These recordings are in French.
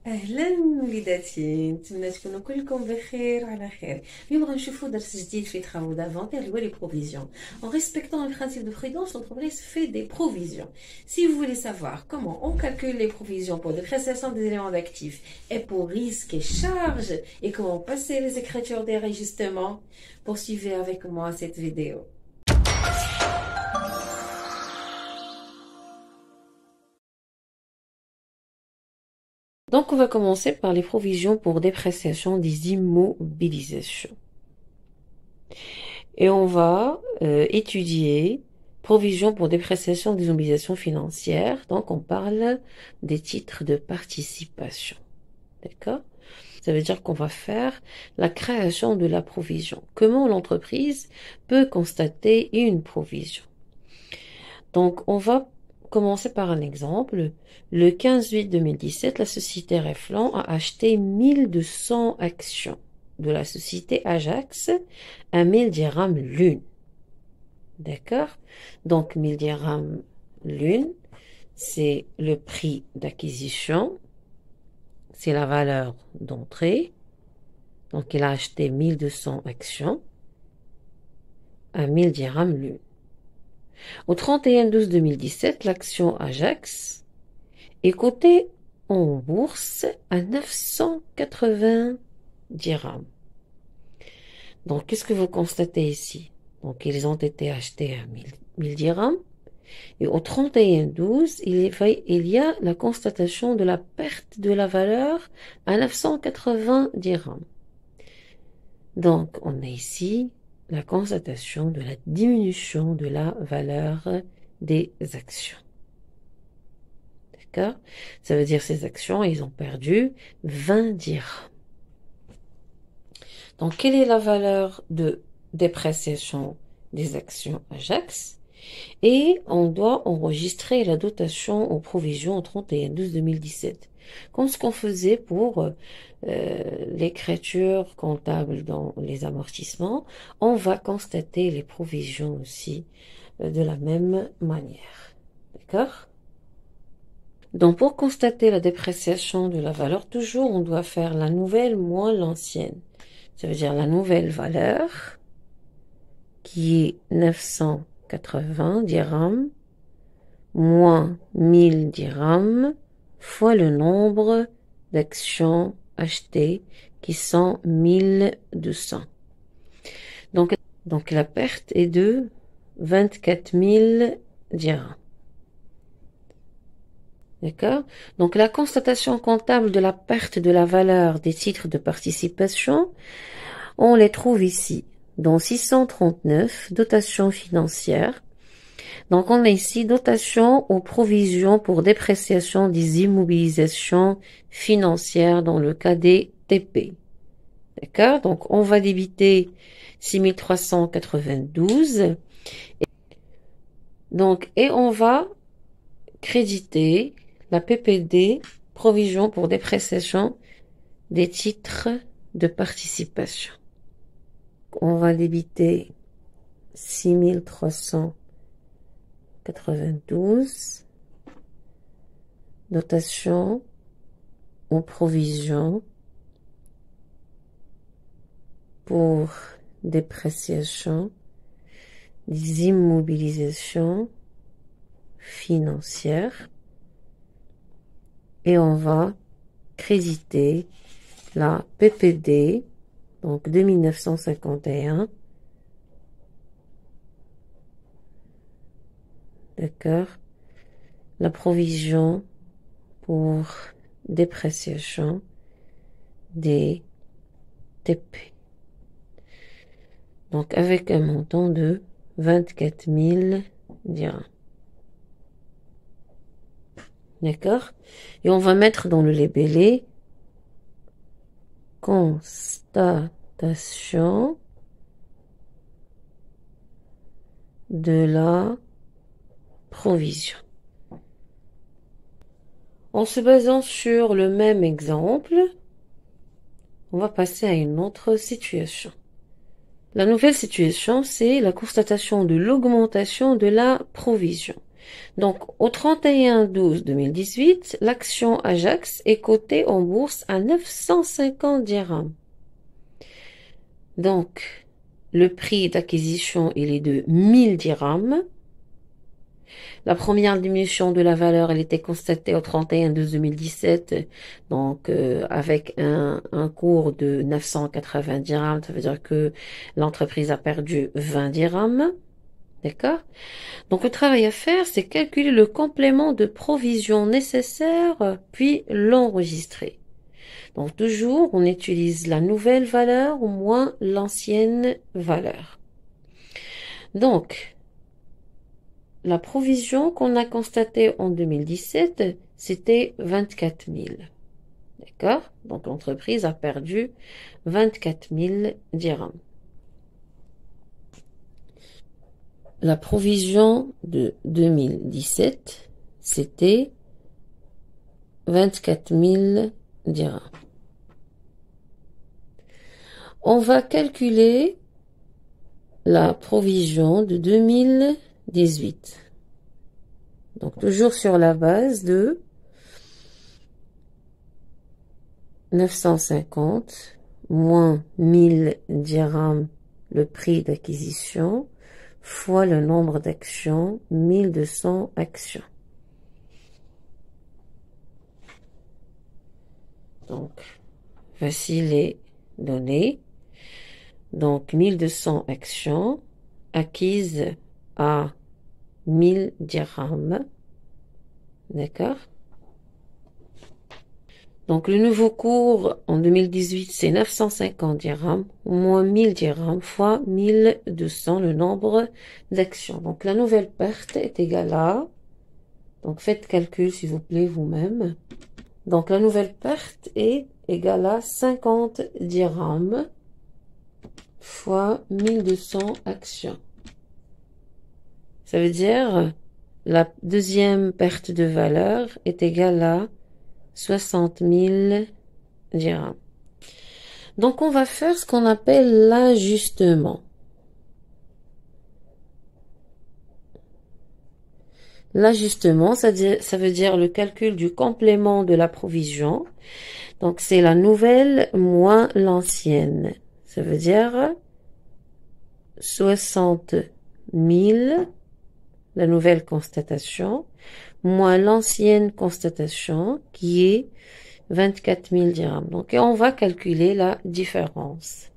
اهلا وليداتي، نتمنى تكونوا كلكم بخير وعلى خير. اليوم غنشوفوا درس جديد في travaux d'inventaire اللي هو les provisions. En respectant le principe de prudence, l'entreprise fait des provisions. Si vous voulez savoir comment on calcule les provisions pour dépréciation des éléments d'actifs et pour risques et charges et comment passer les écritures des réajustements, poursuivez avec moi cette vidéo. Donc, on va commencer par les provisions pour dépréciation des immobilisations. Et on va étudier provisions pour dépréciation des immobilisations financières. Donc, on parle des titres de participation. D'accord? Ça veut dire qu'on va faire la création de la provision. Comment l'entreprise peut constater une provision? Donc, on va commencer par un exemple. Le 15/8/2017, la société Reflan a acheté 1200 actions de la société Ajax à 1000 dirhams l'une. D'accord? Donc, 1000 dirhams l'une, c'est le prix d'acquisition, c'est la valeur d'entrée. Donc, il a acheté 1200 actions à 1000 dirhams l'une. Au 31/12/2017, l'action Ajax est cotée en bourse à 980 dirhams. Donc, qu'est-ce que vous constatez ici? Donc, ils ont été achetés à 1000 dirhams. Et au 31/12, il y a la constatation de la perte de la valeur à 980 dirhams. Donc, on a ici la constatation de la diminution de la valeur des actions. D'accord? Ça veut dire ces actions, ils ont perdu 20 dirhams. Donc, quelle est la valeur de dépréciation des actions Ajax? Et on doit enregistrer la dotation aux provisions au 31/12/2017. Comme ce qu'on faisait pour l'écriture comptable dans les amortissements, on va constater les provisions aussi de la même manière. D'accord? Donc, pour constater la dépréciation de la valeur, toujours on doit faire la nouvelle moins l'ancienne. Ça veut dire la nouvelle valeur qui est 980 dirhams moins 1000 dirhams fois le nombre d'actions achetées qui sont 1200. Donc la perte est de 24 000 dirhams. D'accord? Donc la constatation comptable de la perte de la valeur des titres de participation, on les trouve ici, dans 639, dotation financière. Donc on a ici dotation aux provisions pour dépréciation des immobilisations financières dans le cas des TP. D'accord? Donc on va débiter 6392. Donc, et on va créditer la PPD, provision pour dépréciation des titres de participation. On va débiter 6392, dotation aux provisions pour dépréciation des immobilisations financières et on va créditer la PPD, donc 2951. D'accord? La provision pour dépréciation des TP. Donc, avec un montant de 24 000 dirhams. D'accord? Et on va mettre dans le libellé constatation de la provision. En se basant sur le même exemple, on va passer à une autre situation. La nouvelle situation, c'est la constatation de l'augmentation de la provision. Donc, au 31/12/2018, l'action Ajax est cotée en bourse à 950 dirhams. Donc, le prix d'acquisition, il est de 1000 dirhams. La première diminution de la valeur, elle était constatée au 31/12/2017, donc avec un cours de 980 dirhams, ça veut dire que l'entreprise a perdu 20 dirhams. D'accord? Donc le travail à faire, c'est calculer le complément de provision nécessaire, puis l'enregistrer. Donc toujours, on utilise la nouvelle valeur ou moins l'ancienne valeur. Donc, la provision qu'on a constatée en 2017, c'était 24 000. D'accord? Donc l'entreprise a perdu 24 000 dirhams. La provision de 2017, c'était 24 000 dirhams. On va calculer la provision de 2018. Donc toujours sur la base de 950 moins 1000 dirhams le prix d'acquisition fois le nombre d'actions, 1200 actions. Donc, voici les données. Donc, 1200 actions acquises à 1000 dirhams. D'accord? Donc, le nouveau cours en 2018, c'est 950 dirhams, moins 1000 dirhams, fois 1200, le nombre d'actions. Donc, la nouvelle perte est égale à, donc faites calcul s'il vous plaît vous-même. Donc, la nouvelle perte est égale à 50 dirhams, fois 1200 actions. Ça veut dire, la deuxième perte de valeur est égale à 60 000 dirhams. Donc, on va faire ce qu'on appelle l'ajustement. L'ajustement, ça veut dire le calcul du complément de la provision. Donc, c'est la nouvelle moins l'ancienne. Ça veut dire 60 000, la nouvelle constatation, moins l'ancienne constatation qui est 24 000 dirhams. Donc, on va calculer la différence.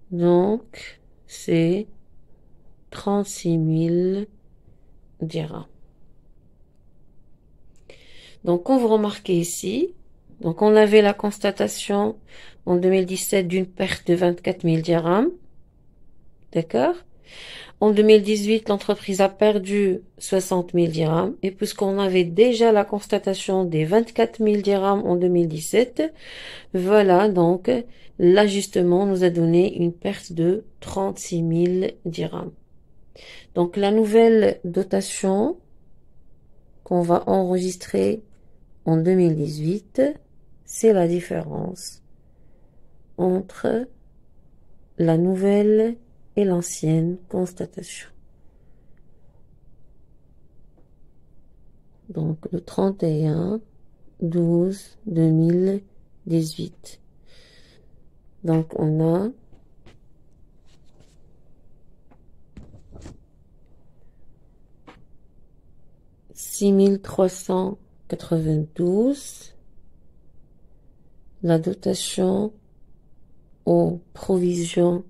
Donc, c'est 36 000 dirhams. Donc, quand vous remarquez ici, donc on avait la constatation en 2017 d'une perte de 24 000 dirhams. D'accord? En 2018, l'entreprise a perdu 60 000 dirhams. Et puisqu'on avait déjà la constatation des 24 000 dirhams en 2017, voilà, donc, l'ajustement nous a donné une perte de 36 000 dirhams. Donc, la nouvelle dotation qu'on va enregistrer en 2018, c'est la différence entre la nouvelle et l'ancienne constatation. Donc, le 31/12/2018. Donc, on a 6392. La dotation aux provisions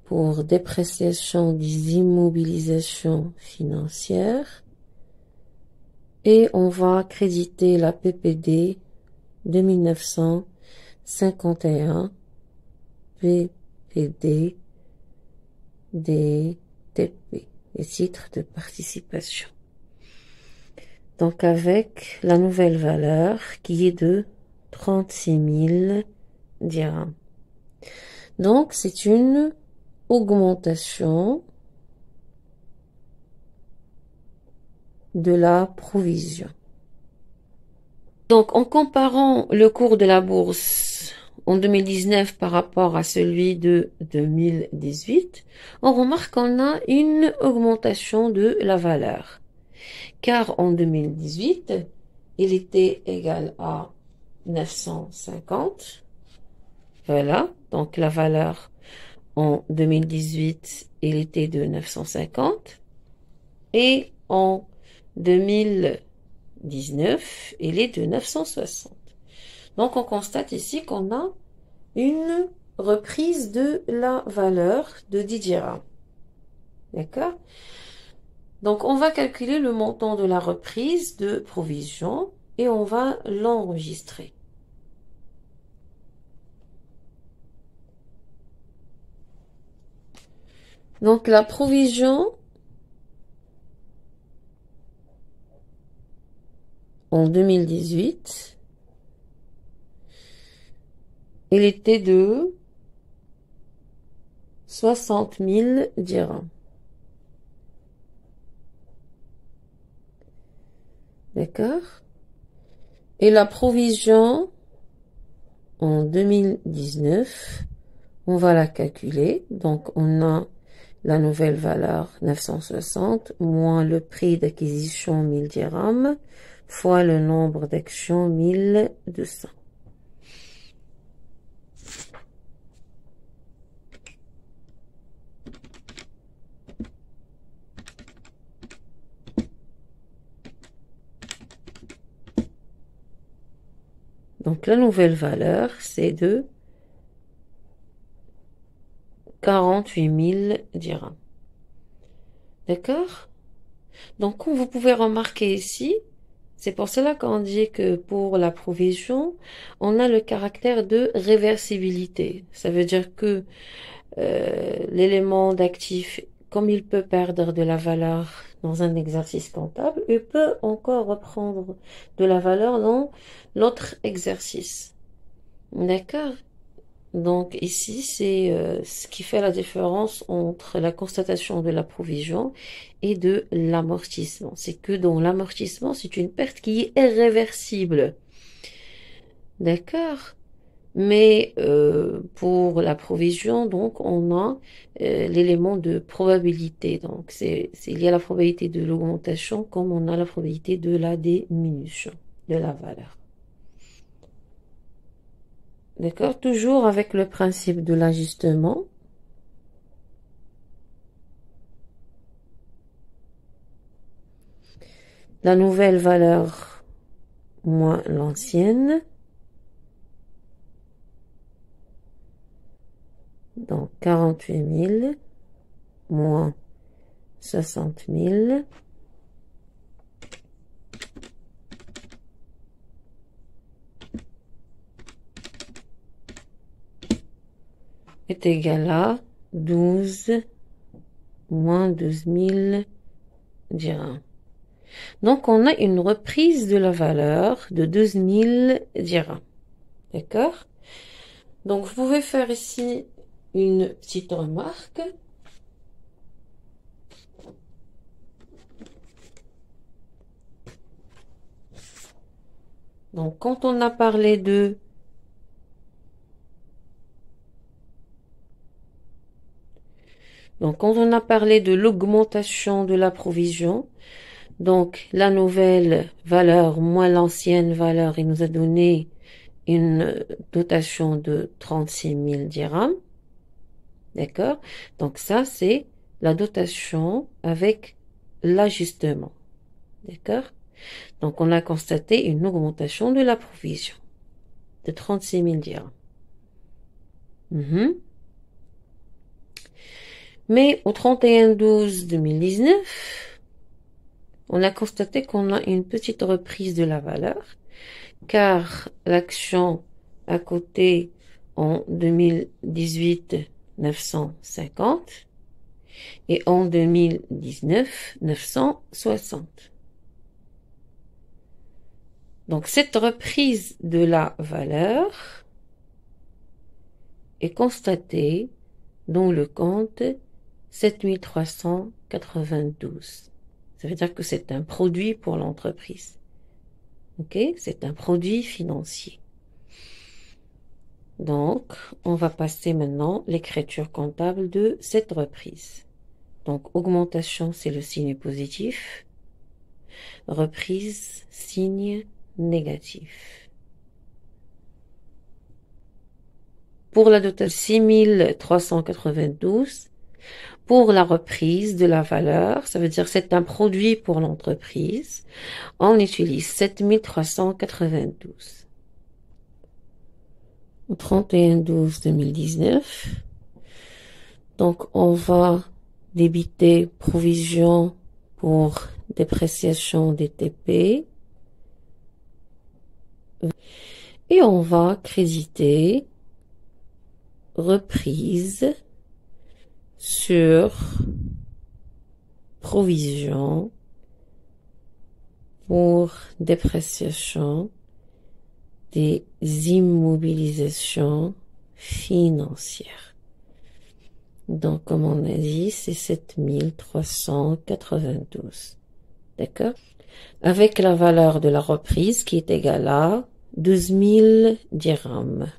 pour dépréciation des immobilisations financières. Et on va créditer la PPD 2951 PPD des TP, les titres de participation. Donc avec la nouvelle valeur qui est de 36 000 dirhams. Donc c'est une augmentation de la provision. Donc en comparant le cours de la bourse en 2019 par rapport à celui de 2018, on remarque qu'on a une augmentation de la valeur. Car en 2018, il était égal à 950. Voilà, donc la valeur en 2018, il était de 950. Et en 2019, il est de 960. Donc on constate ici qu'on a une reprise de la valeur de 10 dirhams. D'accord? Donc on va calculer le montant de la reprise de provision et on va l'enregistrer. Donc la provision en 2018, il était de 60 000 dirhams. D'accord? Et la provision en 2019, on va la calculer. Donc, on a la nouvelle valeur 960 moins le prix d'acquisition 1000 dirhams fois le nombre d'actions 1200. Donc, la nouvelle valeur, c'est de 48 000 dirhams. D'accord? Donc, comme vous pouvez remarquer ici, c'est pour cela qu'on dit que pour la provision, on a le caractère de réversibilité. Ça veut dire que l'élément d'actif, comme il peut perdre de la valeur dans un exercice comptable, il peut encore reprendre de la valeur dans l'autre exercice. D'accord? Donc ici, c'est ce qui fait la différence entre la constatation de la provision et de l'amortissement. C'est que dans l'amortissement, c'est une perte qui est irréversible. D'accord? Mais pour la provision, donc, on a l'élément de probabilité. Donc, il y a la probabilité de l'augmentation comme on a la probabilité de la diminution de la valeur. D'accord? Toujours avec le principe de l'ajustement. La nouvelle valeur moins l'ancienne. Donc, 48 000 moins 60 000. Est égal à 12 moins 12 000 dirhams. Donc, on a une reprise de la valeur de 12 000 dirhams. D'accord? Donc, vous pouvez faire ici une petite remarque. Donc, quand on a parlé de l'augmentation de la provision, donc la nouvelle valeur moins l'ancienne valeur, il nous a donné une dotation de 36 000 dirhams. D'accord? Donc ça, c'est la dotation avec l'ajustement. D'accord? Donc on a constaté une augmentation de la provision de 36 000 dirhams. Mais au 31/12/2019, on a constaté qu'on a une petite reprise de la valeur, car l'action à côté en 2018, 950, et en 2019, 960. Donc cette reprise de la valeur est constatée dans le compte 7392. Ça veut dire que c'est un produit pour l'entreprise. Ok? C'est un produit financier. Donc, on va passer maintenant l'écriture comptable de cette reprise. Donc, augmentation, c'est le signe positif. Reprise, signe négatif. Pour la dotation 6392, pour la reprise de la valeur, ça veut dire c'est un produit pour l'entreprise, on utilise 7392. Au 31/12/2019, donc on va débiter provision pour dépréciation des TP et on va créditer reprise sur provision pour dépréciation des immobilisations financières. Donc, comme on a dit, c'est 7392. D'accord? Avec la valeur de la reprise qui est égale à 12 000 dirhams.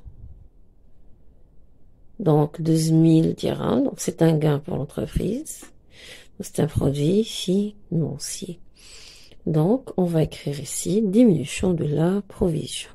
Donc, 12 000 dirhams, donc c'est un gain pour l'entreprise. C'est un produit financier. Donc, on va écrire ici diminution de la provision.